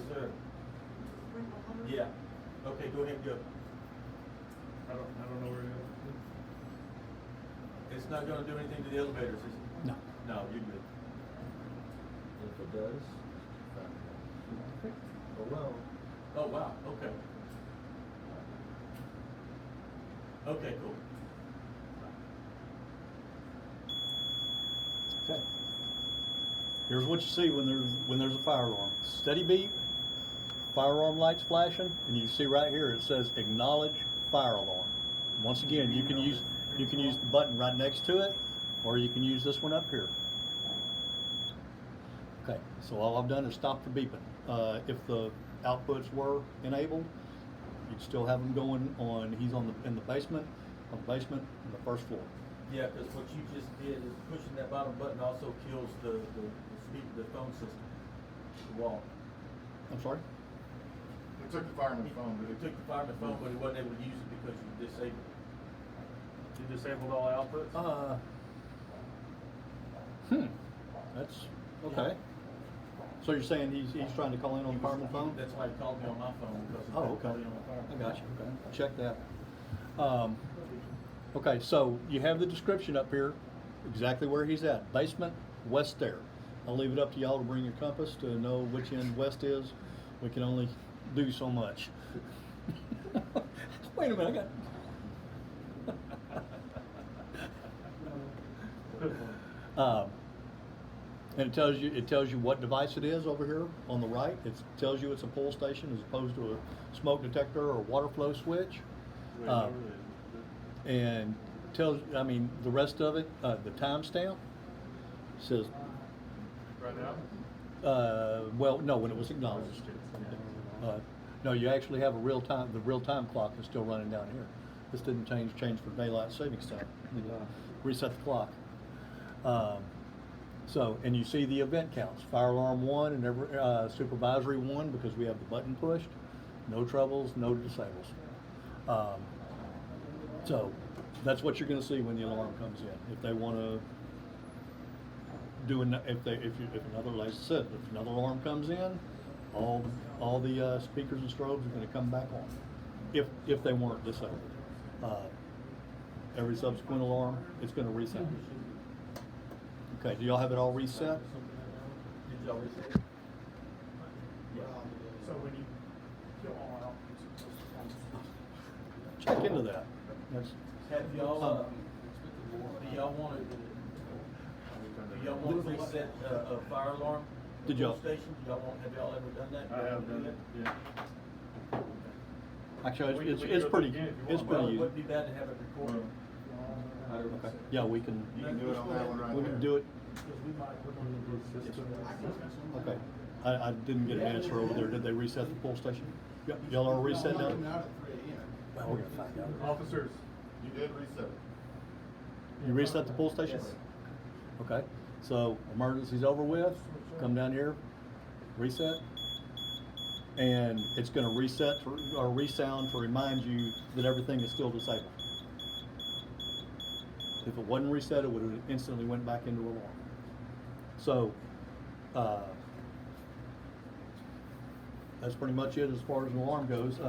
Yes, sir. Yeah. Okay, go ahead and go. I don't know where it is. It's not gonna do anything to the elevators, is it? No. No, you're good. And if it does, below. Oh, wow, okay. Okay, cool. Okay. Here's what you see when there's a fire alarm. Steady beep, fire alarm lights flashing, and you see right here it says acknowledge fire alarm. Once again, you can use the button right next to it, or you can use this one up here. Okay, so all I've done is stop the beeping. If the outputs were enabled, you'd still have them going on. He's in the basement, on the first floor. Yeah, because what you just did is pushing that bottom button also kills the phone system, the wall. I'm sorry? It took the fireman's phone, but It took the fireman's phone, but he wasn't able to use it because you disabled it. You disabled all outputs? That's okay. So you're saying he's trying to call in on the fireman's phone? That's why he called me on my phone, because he Oh, couldn't okay. call in on my I fireman's got you. phone. Okay, I'll check that. Okay, so you have the description up here, exactly where he's at. Basement, west stair. I'll leave it up to y'all to bring your compass to know which end west is. We can only do so much. Wait a minute, and it tells you what device it is over here on the right. It tells you it's a pull station as opposed to a smoke detector or water flow switch. And tells, I mean, the rest of it, the timestamp says, Right now? well, no, when it was acknowledged. No, you actually have the real time clock is still running down here. This didn't change for daylight savings time. Reset the clock. So, and you see the event counts, fire alarm 1 and every, supervisory 1 because we have the button pushed. No troubles, no disables. So that's what you're going to see when the alarm comes in. If they want to do if another, like I said, if another alarm comes in, all the speakers and strobes are going to come back on. If they weren't disabled, every subsequent alarm it's going to reset. Okay, do y'all have it all reset? Did y'all reset it? Yeah. So when you kill all outputs, it's supposed to Check into that. That's, Have y'all, do y'all want to reset a fire alarm? Did y'all- Station? Have y'all ever done that? I have done it, yeah. actually, We it's can it's go pretty through it again if you it's want. pretty Well, it easy. wouldn't be bad to have it recorded. Okay. Yeah, we can. You can do it on that one right We there. can do it. Okay. I didn't get an answer over there. Did they reset the pull station? Y'all are reset now? Well, we're gonna find out. Officers, You did reset it. You reset the pull station? Okay. So emergency's over with. Come down here, reset, and it's going to reset or resound to remind you that everything is still disabled. If it wasn't reset, it would have instantly went back into alarm. So that's pretty much it as far as an alarm goes.